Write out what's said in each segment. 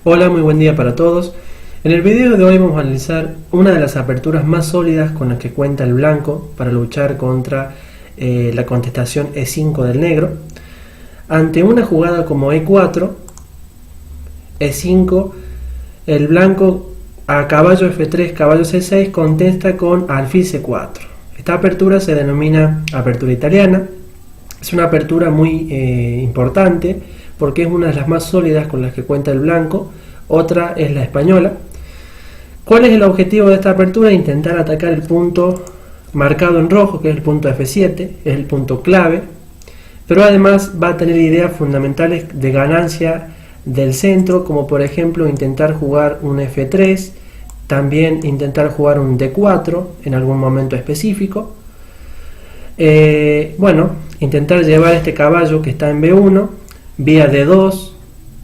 Hola, muy buen día para todos. En el video de hoy vamos a analizar una de las aperturas más sólidas con las que cuenta el blanco para luchar contra la contestación E5 del negro. Ante una jugada como E4, E5, el blanco a caballo F3, caballo C6 contesta con alfil C4. Esta apertura se denomina apertura italiana. Es una apertura muy importante porque es una de las más sólidas con las que cuenta el blanco. Otra es la española. ¿Cuál es el objetivo de esta apertura? Intentar atacar el punto marcado en rojo, que es el punto F7, es el punto clave, pero además va a tener ideas fundamentales de ganancia del centro, como por ejemplo intentar jugar un F3, también intentar jugar un D4 en algún momento específico. Intentar llevar este caballo que está en B1, vía D2,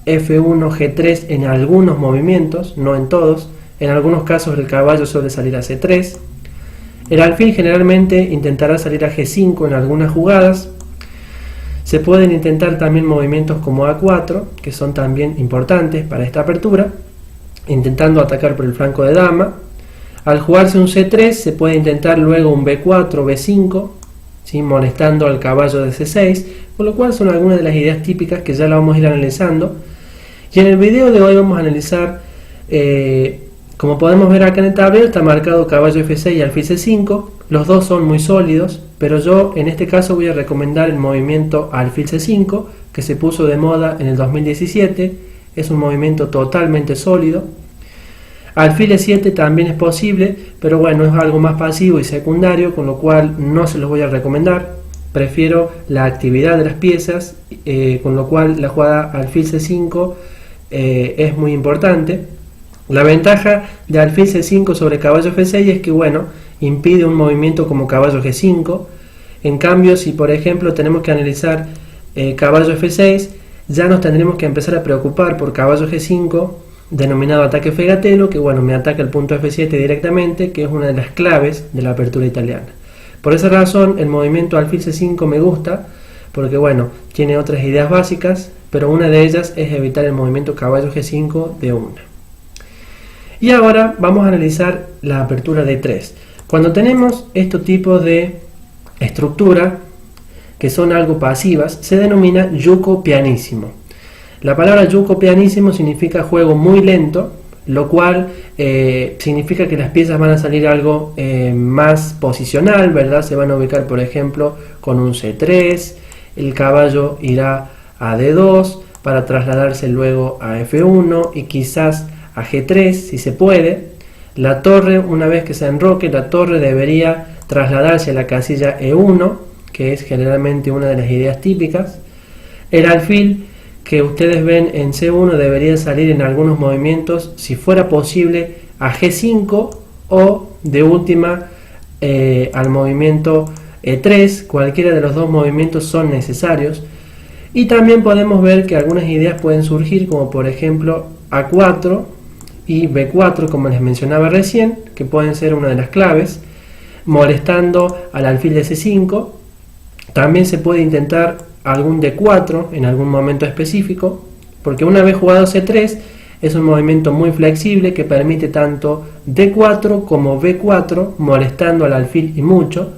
F1, G3 en algunos movimientos, no en todos. En algunos casos el caballo suele salir a C3. El alfil generalmente intentará salir a G5 en algunas jugadas. Se pueden intentar también movimientos como A4, que son también importantes para esta apertura, intentando atacar por el flanco de dama. Al jugarse un C3 se puede intentar luego un B4, B5, ¿sí? Molestando al caballo de C6, con lo cual son algunas de las ideas típicas que ya la vamos a ir analizando. Y en el video de hoy vamos a analizar, como podemos ver acá en el tablero, está marcado caballo F6 y alfil C5. Los dos son muy sólidos, pero yo en este caso voy a recomendar el movimiento alfil C5, que se puso de moda en el 2017. Es un movimiento totalmente sólido. Alfil E7 también es posible, pero bueno, es algo más pasivo y secundario, con lo cual no se los voy a recomendar. Prefiero la actividad de las piezas, con lo cual la jugada alfil C5 es muy importante. La ventaja de alfil C5 sobre caballo F6 es que, bueno, impide un movimiento como caballo G5. En cambio, si por ejemplo tenemos que analizar caballo F6, ya nos tendremos que empezar a preocupar por caballo G5, denominado ataque fegatelo, que bueno, me ataca el punto F7 directamente, que es una de las claves de la apertura italiana. Por esa razón, el movimiento alfil C5 me gusta, porque bueno, tiene otras ideas básicas, pero una de ellas es evitar el movimiento caballo G5 de una. Y ahora vamos a analizar la apertura D3. Cuando tenemos este tipo de estructura, que son algo pasivas, se denomina yuco pianissimo. La palabra yuco pianissimo significa juego muy lento, lo cual significa que las piezas van a salir algo más posicional, ¿verdad? Se van a ubicar, por ejemplo, con un C3, el caballo irá a D2 para trasladarse luego a F1 y quizás a G3 si se puede. La torre, una vez que se enroque, la torre debería trasladarse a la casilla E1, que es generalmente una de las ideas típicas. El alfil que ustedes ven en C1 debería salir en algunos movimientos, si fuera posible, a G5 o de última al movimiento E3. Cualquiera de los dos movimientos son necesarios. Y también podemos ver que algunas ideas pueden surgir, como por ejemplo A4 y B4, como les mencionaba recién, que pueden ser una de las claves, molestando al alfil de C5. También se puede intentar algún D4 en algún momento específico, porque una vez jugado C3 es un movimiento muy flexible que permite tanto D4 como B4, molestando al alfil y mucho.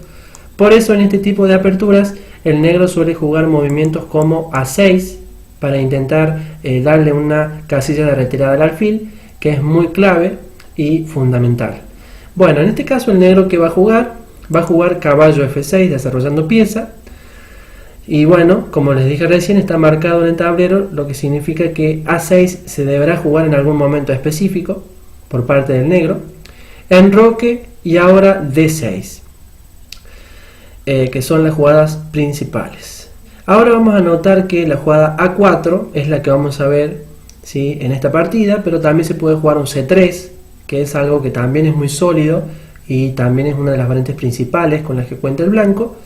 Por eso en este tipo de aperturas el negro suele jugar movimientos como A6 para intentar darle una casilla de retirada al alfil, que es muy clave y fundamental. Bueno, en este caso el negro que va a jugar caballo F6 desarrollando pieza. Y bueno, como les dije recién, está marcado en el tablero, lo que significa que A6 se deberá jugar en algún momento específico por parte del negro. Enroque y ahora D6, que son las jugadas principales. Ahora vamos a notar que la jugada A4 es la que vamos a ver, ¿sí?, en esta partida, pero también se puede jugar un C3, que es algo que también es muy sólido y también es una de las variantes principales con las que cuenta el blanco.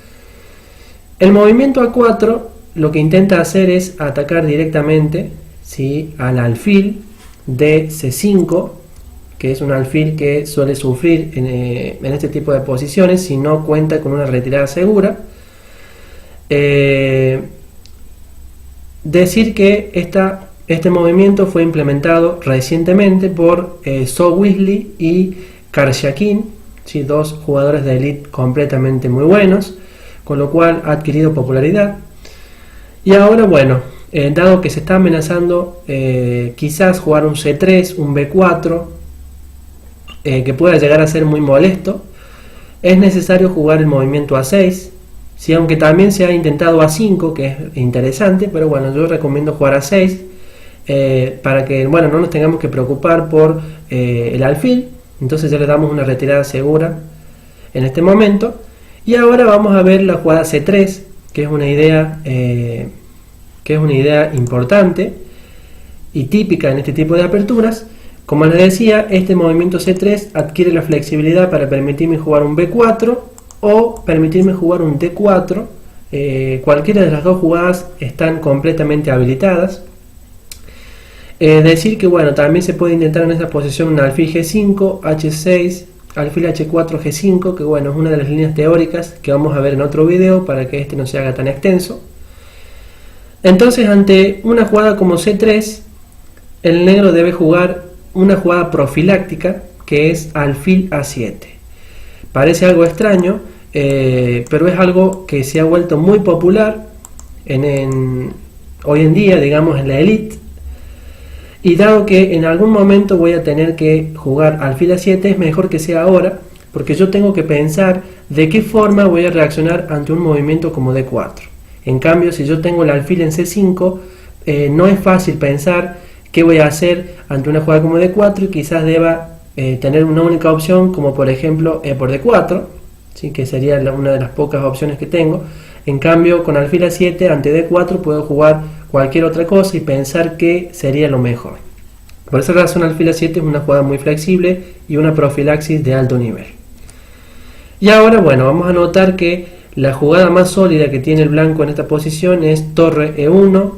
El movimiento A4 lo que intenta hacer es atacar directamente, ¿sí?, al alfil de C5, que es un alfil que suele sufrir en este tipo de posiciones si no cuenta con una retirada segura. Decir que esta Este movimiento fue implementado recientemente por So Weasley y Karjakin, ¿sí? Dos jugadores de élite completamente muy buenos, con lo cual ha adquirido popularidad. Y ahora, bueno, dado que se está amenazando quizás jugar un C3, un B4, que pueda llegar a ser muy molesto, es necesario jugar el movimiento A6, ¿sí? Aunque también se ha intentado A5, que es interesante, pero bueno, yo recomiendo jugar A6 para que, bueno, no nos tengamos que preocupar por el alfil. Entonces ya le damos una retirada segura en este momento. Y ahora vamos a ver la jugada C3, que es una idea importante y típica en este tipo de aperturas. Como les decía, este movimiento C3 adquiere la flexibilidad para permitirme jugar un B4 o permitirme jugar un D4. Cualquiera de las dos jugadas están completamente habilitadas. Decir que, bueno, también se puede intentar en esta posición un alfil G5, H6, alfil H4, G5, que bueno, es una de las líneas teóricas que vamos a ver en otro video para que este no se haga tan extenso. Entonces, ante una jugada como C3, el negro debe jugar una jugada profiláctica que es alfil A7. Parece algo extraño, pero es algo que se ha vuelto muy popular hoy en día, digamos, en la élite. Y dado que en algún momento voy a tener que jugar alfil A7, es mejor que sea ahora, porque yo tengo que pensar de qué forma voy a reaccionar ante un movimiento como D4. En cambio, si yo tengo el alfil en C5, no es fácil pensar qué voy a hacer ante una jugada como D4 y quizás deba tener una única opción, como por ejemplo E por D4, ¿sí? Que sería una de las pocas opciones que tengo. En cambio, con alfil A7 ante D4 puedo jugar cualquier otra cosa y pensar que sería lo mejor. Por esa razón, alfil A7 es una jugada muy flexible y una profilaxis de alto nivel. Y ahora, bueno, vamos a notar que la jugada más sólida que tiene el blanco en esta posición es torre E1,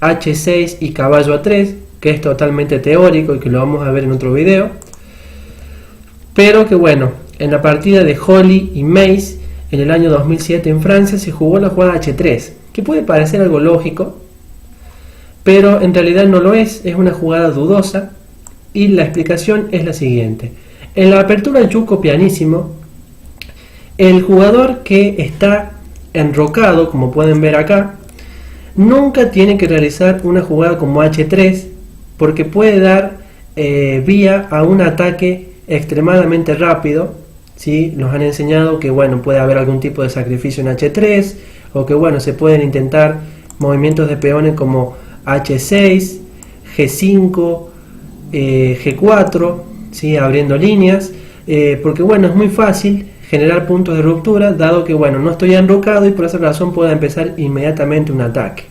H6 y caballo A3, que es totalmente teórico y que lo vamos a ver en otro video. Pero que bueno, en la partida de Holly y Mace en el año 2007 en Francia se jugó la jugada H3, que puede parecer algo lógico, pero en realidad no lo es una jugada dudosa, y la explicación es la siguiente. En la apertura Yuko pianísimo, el jugador que está enrocado, como pueden ver acá, nunca tiene que realizar una jugada como H3, porque puede dar vía a un ataque extremadamente rápido, ¿sí? Nos han enseñado que, bueno, puede haber algún tipo de sacrificio en H3, o que, bueno, se pueden intentar movimientos de peones como H6, G5, G4, ¿sí? Abriendo líneas, porque, bueno, es muy fácil generar puntos de ruptura, dado que, bueno, no estoy enrocado y por esa razón puedo empezar inmediatamente un ataque.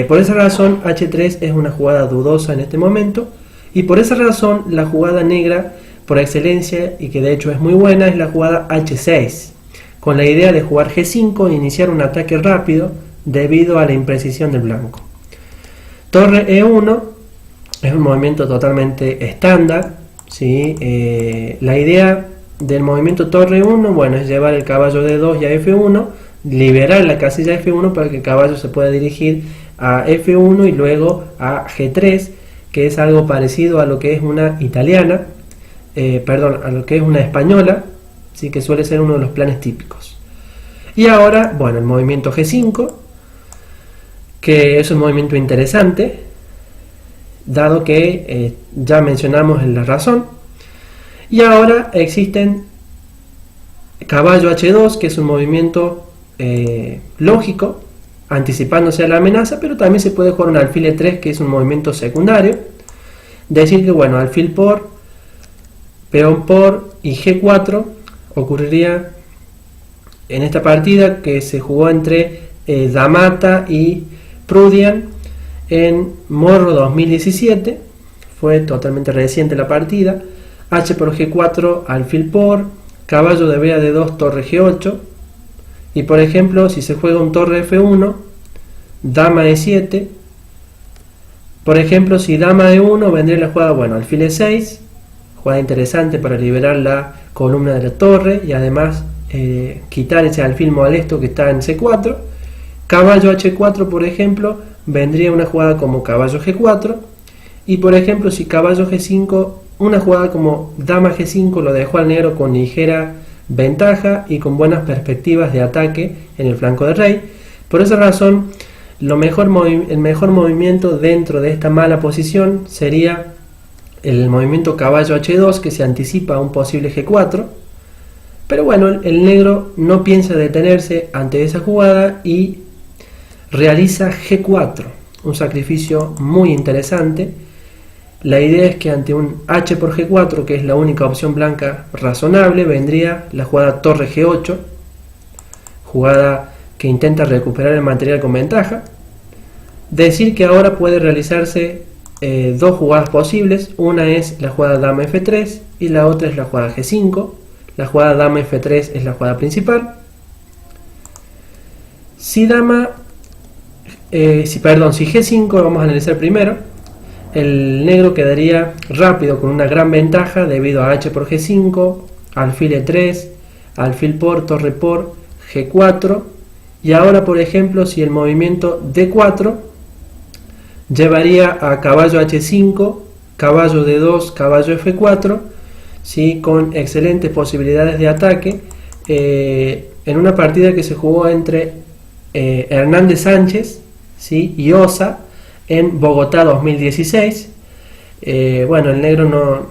Por esa razón H3 es una jugada dudosa en este momento, y por esa razón la jugada negra por excelencia, y que de hecho es muy buena, es la jugada H6, con la idea de jugar G5 e iniciar un ataque rápido debido a la imprecisión del blanco. Torre E1 es un movimiento totalmente estándar, ¿sí? La idea del movimiento torre 1, bueno, es llevar el caballo D2 y a F1, liberar la casilla F1 para que el caballo se pueda dirigir a F1 y luego a G3, que es algo parecido a lo que es una italiana, a lo que es una española, ¿sí? Que suele ser uno de los planes típicos. Y ahora, bueno, el movimiento G5, que es un movimiento interesante, dado que ya mencionamos en la razón. Y ahora existen caballo H2, que es un movimiento lógico, anticipándose a la amenaza, pero también se puede jugar un alfil E3, que es un movimiento secundario. Decir que, bueno, alfil por, peón por y G4 ocurriría en esta partida que se jugó entre Damata y Prudian en Morro 2017, fue totalmente reciente la partida. H por G4, alfil por, caballo debería de 2, torre G8, y por ejemplo si se juega un torre F1, dama E7, por ejemplo si dama E1 vendría la jugada, bueno, alfil E6, jugada interesante para liberar la columna de la torre y además quitar ese alfil molesto que está en C4, caballo H4 por ejemplo, vendría una jugada como caballo G4, y por ejemplo si caballo G5, una jugada como dama G5 lo dejó al negro con ligera ventaja y con buenas perspectivas de ataque en el flanco de rey. Por esa razón, el mejor movimiento dentro de esta mala posición sería el movimiento caballo H2, que se anticipa a un posible G4. Pero bueno, el negro no piensa detenerse ante esa jugada y realiza G4, un sacrificio muy interesante. La idea es que ante un H por G4, que es la única opción blanca razonable, vendría la jugada torre G8, jugada que intenta recuperar el material con ventaja. Decir que ahora puede realizarse dos jugadas posibles. Una es la jugada dama F3 y la otra es la jugada G5. La jugada dama F3 es la jugada principal. Si G5 vamos a analizar primero, el negro quedaría rápido con una gran ventaja debido a H por G5, alfil E3, alfil por, torre por, G4, y ahora por ejemplo si el movimiento D4 llevaría a caballo H5, caballo D2, caballo F4, ¿sí? Con excelentes posibilidades de ataque, en una partida que se jugó entre Hernández Sánchez, ¿sí? y Osa en Bogotá 2016. Bueno, el negro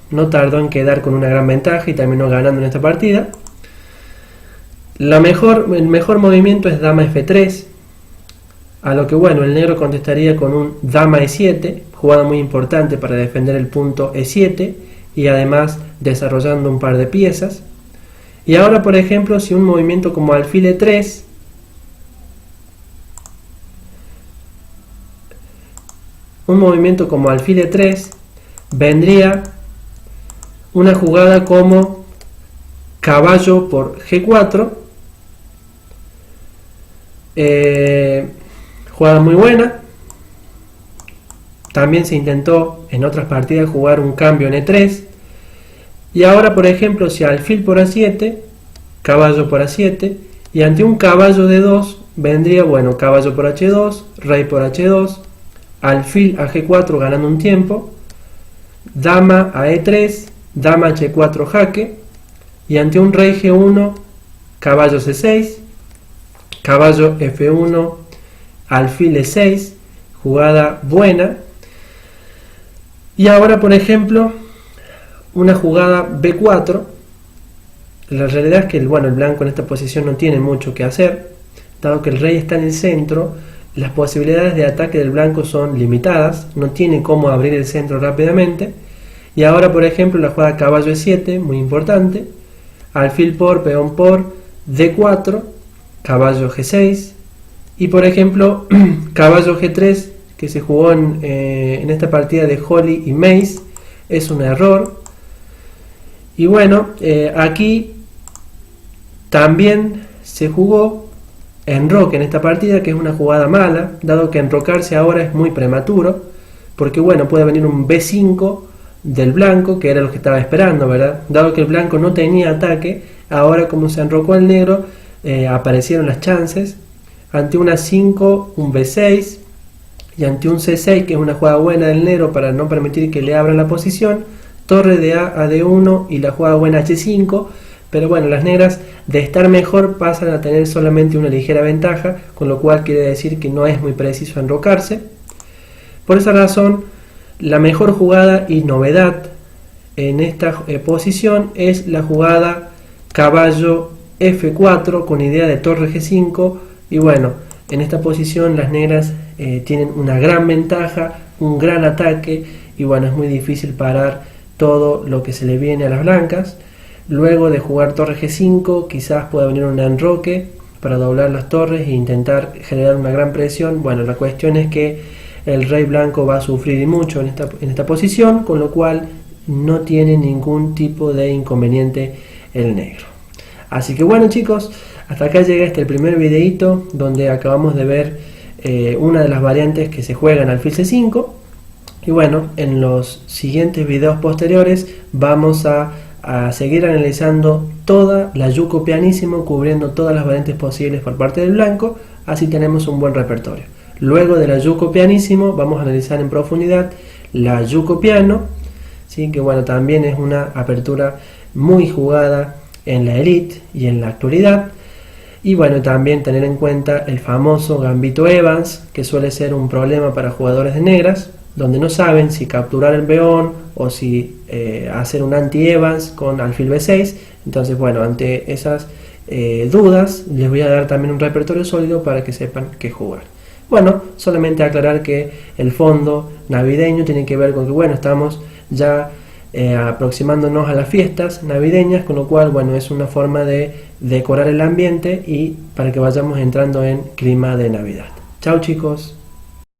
no tardó en quedar con una gran ventaja y terminó ganando en esta partida. El mejor movimiento es dama F3, a lo que bueno, el negro contestaría con un dama E7, jugada muy importante para defender el punto E7 y además desarrollando un par de piezas. Y ahora por ejemplo si un movimiento como alfil E3 vendría una jugada como caballo por G4, jugada muy buena. También se intentó en otras partidas jugar un cambio en E3. Y ahora por ejemplo si alfil por A7, caballo por A7, y ante un caballo D2 vendría, bueno, caballo por H2, rey por H2, alfil a G4 ganando un tiempo, dama a E3, dama H4 jaque, y ante un rey G1, caballo C6, caballo F1, alfil E6, jugada buena. Y ahora por ejemplo una jugada B4. La realidad es que el blanco en esta posición no tiene mucho que hacer, dado que el rey está en el centro. Las posibilidades de ataque del blanco son limitadas, no tiene cómo abrir el centro rápidamente. Y ahora por ejemplo la jugada caballo E7, muy importante, alfil por, peón por, D4, caballo G6, y por ejemplo caballo G3, que se jugó en esta partida de Holly y Mace, es un error. Y bueno, aquí también se jugó enroque en esta partida, que es una jugada mala, dado que enrocarse ahora es muy prematuro, porque bueno, puede venir un B5 del blanco, que era lo que estaba esperando, ¿verdad? Dado que el blanco no tenía ataque, ahora como se enrocó el negro, aparecieron las chances. Ante una 5, un B6, y ante un C6, que es una jugada buena del negro para no permitir que le abran la posición, torre de A a D1 y la jugada buena H5. Pero bueno, las negras de estar mejor pasan a tener solamente una ligera ventaja, con lo cual quiere decir que no es muy preciso enrocarse. Por esa razón, la mejor jugada y novedad en esta posición es la jugada caballo F4 con idea de torre G5. Y bueno, en esta posición las negras tienen una gran ventaja, un gran ataque, y bueno, es muy difícil parar todo lo que se le viene a las blancas. Luego de jugar torre G5 quizás pueda venir un enroque para doblar las torres e intentar generar una gran presión. Bueno, la cuestión es que el rey blanco va a sufrir y mucho en esta posición, con lo cual no tiene ningún tipo de inconveniente el negro. Así que bueno chicos, hasta acá llega el primer videito donde acabamos de ver una de las variantes que se juega en alfil C5. Y bueno, en los siguientes videos posteriores vamos a seguir analizando toda la yuco pianísimo, cubriendo todas las variantes posibles por parte del blanco, así tenemos un buen repertorio. Luego de la Yuko Pianissimo vamos a analizar en profundidad la Yuko Piano, ¿sí? Que bueno, también es una apertura muy jugada en la Elite y en la actualidad. Y bueno, también tener en cuenta el famoso Gambito Evans, que suele ser un problema para jugadores de negras, donde no saben si capturar el peón o si hacer un anti-Evans con alfil B6. Entonces bueno, ante esas dudas les voy a dar también un repertorio sólido para que sepan qué jugar. Bueno, solamente aclarar que el fondo navideño tiene que ver con que bueno, estamos ya aproximándonos a las fiestas navideñas, con lo cual bueno, es una forma de decorar el ambiente y para que vayamos entrando en clima de Navidad. Chao chicos.